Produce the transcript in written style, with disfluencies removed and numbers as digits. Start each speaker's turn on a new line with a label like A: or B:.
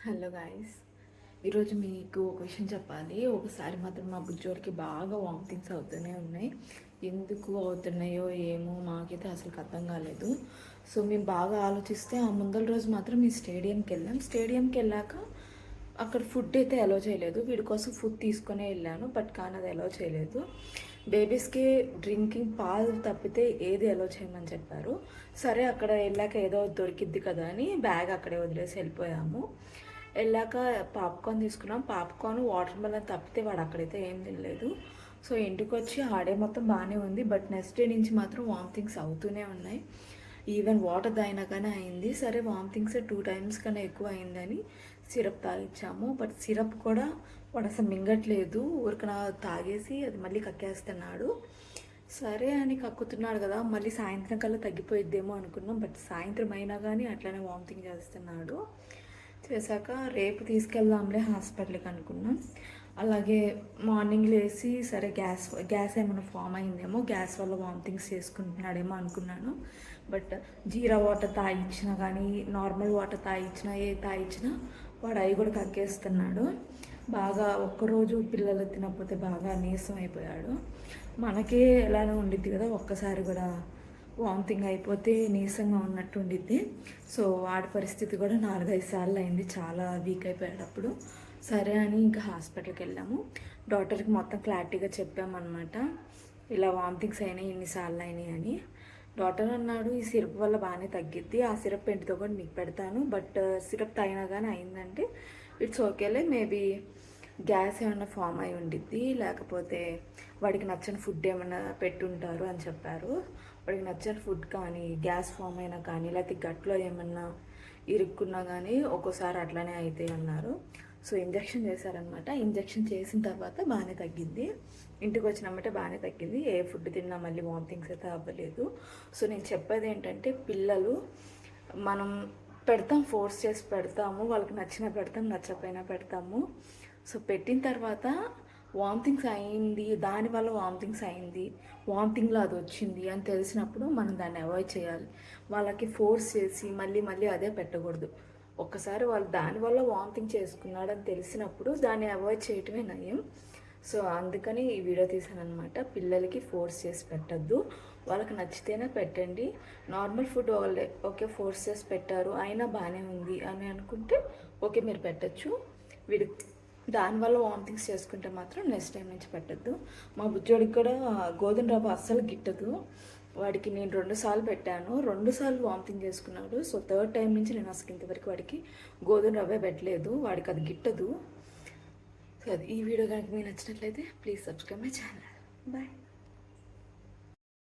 A: Hello guys, ఈరోజు మీకు ఒక విషయం చెప్పాలి. ఒకసారి మాత్రం మా బుజ్జోడికి బాగా వామిటింగ్స్ అవుతూనే ఉన్నాయి. ఎందుకు అవుతున్నాయో ఏమో మాకైతే అసలు అర్థం కాలేదు. సో మేము బాగా ఆలోచిస్తే ఆ ముందల రోజు మాత్రం మేము స్టేడియంకి వెళ్ళాం. స్టేడియంకి వెళ్ళాక అక్కడ ఫుడ్ అయితే అలో చేయలేదు. వీడి కోసం ఫుడ్ తీసుకునే వెళ్ళాను, బట్ కానీ అది అలో చేయలేదు. బేబీస్కి డ్రింకింగ్ పాలు తప్పితే ఏది అలో చేయమని చెప్పారు. సరే అక్కడ వెళ్ళాక ఏదో దొరికిద్ది కదా అని బ్యాగ్ అక్కడే వదిలేసి వెళ్ళిపోయాము. వెళ్ళాక పాప్కార్న్ తీసుకున్నాం. పాప్కార్న్ వాటర్ మెలన్ తప్పితే వాడు అక్కడైతే ఏం తినలేదు. సో ఇంటికి వచ్చి ఆడే మొత్తం బాగానే ఉంది, బట్ నెక్స్ట్ డే నుంచి మాత్రం వామిటింగ్స్ అవుతూనే ఉన్నాయి. ఈవెన్ వాటర్ తాగినా కానీ అయింది. సరే వామిటింగ్స్ 2 times కన్నా ఎక్కువ అయిందని సిరప్ తాగిచ్చాము, బట్ సిరప్ కూడా వాడు అసలు మింగట్లేదు. ఊరికన తాగేసి అది మళ్ళీ కక్కేస్తున్నాడు. సరే అని కక్కుతున్నాడు కదా, మళ్ళీ సాయంత్రం కల్లా తగ్గిపోయిద్దేమో అనుకున్నాం, బట్ సాయంత్రం అయినా కానీ అట్లనే వామిటింగ్ చేస్తున్నాడు. చేశాక రేపు తీసుకెళ్దాంలే హాస్పిటల్కి అనుకున్నాం. అలాగే మార్నింగ్ లేచి సరే గ్యాస్ ఏమైనా ఫామ్ అయిందేమో, గ్యాస్ వల్ల వామిటింగ్స్ చేసుకుంటున్నాడేమో అనుకున్నాను. బట్ జీరా వాటర్ తాగిచ్చినా కానీ నార్మల్ వాటర్ తాగిచ్చినా తాగిచ్చినా వాడు అవి కూడా కక్కేస్తున్నాడు. బాగా ఒక్కరోజు పిల్లలు తినకపోతే బాగా నీరసం అయిపోయాడు. మనకే ఎలానో ఉండిద్ది కదా, ఒక్కసారి కూడా వామిటింగ్ అయిపోతే నీరసంగా ఉన్నట్టు ఉండిద్ది. సో వాడి పరిస్థితి కూడా 4-5 సార్లు అయింది. చాలా వీక్ అయిపోయాడు అప్పుడు. సరే అని ఇంకా హాస్పిటల్కి వెళ్ళాము. డాక్టర్కి మొత్తం క్లారిటీగా చెప్పామన్నమాట, ఇలా వామిటింగ్స్ అయినాయి, ఇన్నిసార్లు అయినాయి అని. డాక్టర్ అన్నాడు, ఈ సిరప్ వల్ల బాగానే తగ్గిద్ది, ఆ సిరప్ ఏంటితో కూడా మీకు పెడతాను, బట్ సిరప్ తాగినా కానీ అయిందంటే ఇట్స్ ఓకేలే, మేబీ గ్యాస్ ఏమైనా ఫామ్ అయి ఉండిద్ది, లేకపోతే వాడికి నచ్చని ఫుడ్ ఏమైనా పెట్టుంటారు అని చెప్పారు. వాడికి నచ్చని ఫుడ్ కానీ గ్యాస్ ఫామ్ అయినా కానీ లేకపోతే గట్లో ఏమన్నా ఇరుక్కున్నా కానీ ఒక్కోసారి అట్లనే అవుతాయి అన్నారు. సో ఇంజెక్షన్ చేశారనమాట. ఇంజెక్షన్ చేసిన తర్వాత బాగానే తగ్గింది. ఇంటికి వచ్చినామంటే బాగానే తగ్గింది. ఏ ఫుడ్ తిన్నా మళ్ళీ వామిటింగ్స్ అయితే అవ్వలేదు. సో నేను చెప్పేది ఏంటంటే, పిల్లలు మనం పెడతాం, ఫోర్స్ చేసి పెడతాము, వాళ్ళకి నచ్చినా పెడతాం, నచ్చకపోయినా పెడతాము. సో పెట్టిన తర్వాత వామిటింగ్స్ అయింది, దానివల్ల వామిటింగ్స్ అయింది, వామిటింగ్లో అది వచ్చింది అని తెలిసినప్పుడు మనం దాన్ని అవాయిడ్ చేయాలి. వాళ్ళకి ఫోర్స్ చేసి మళ్ళీ మళ్ళీ అదే పెట్టకూడదు. ఒక్కసారి వాళ్ళు దానివల్ల వామిటింగ్ చేసుకున్నాడని తెలిసినప్పుడు దాన్ని అవాయిడ్ చేయటమే నయం. సో అందుకని ఈ వీడియో తీసాను అనమాట. పిల్లలకి ఫోర్స్ చేసి పెట్టద్దు, వాళ్ళకి నచ్చితేనే పెట్టండి. నార్మల్ ఫుడ్ వాళ్ళే ఓకే ఫోర్స్ చేసి పెట్టారు అయినా బాగానే ఉంది అని అనుకుంటే ఓకే మీరు పెట్టచ్చు. వీడి దానివల్ల వామిటింగ్స్ చేసుకుంటే మాత్రం నెక్స్ట్ టైం నుంచి పెట్టద్దు. మా బుజ్జోడికి కూడా గోధుమ రవ్వ అస్సలు గిట్టదు. వాడికి నేను 2 సార్లు పెట్టాను, 2 సార్లు వామిటింగ్ చేసుకున్నాడు. సో 3rd టైం నుంచి నేను అసలు ఇంతవరకు వాడికి గోధుమ రవ్వే పెట్టలేదు, వాడికి అది గిట్టదు. సో అది ఈ వీడియో కనుక మీకు నచ్చినట్లయితే please subscribe my channel. Bye.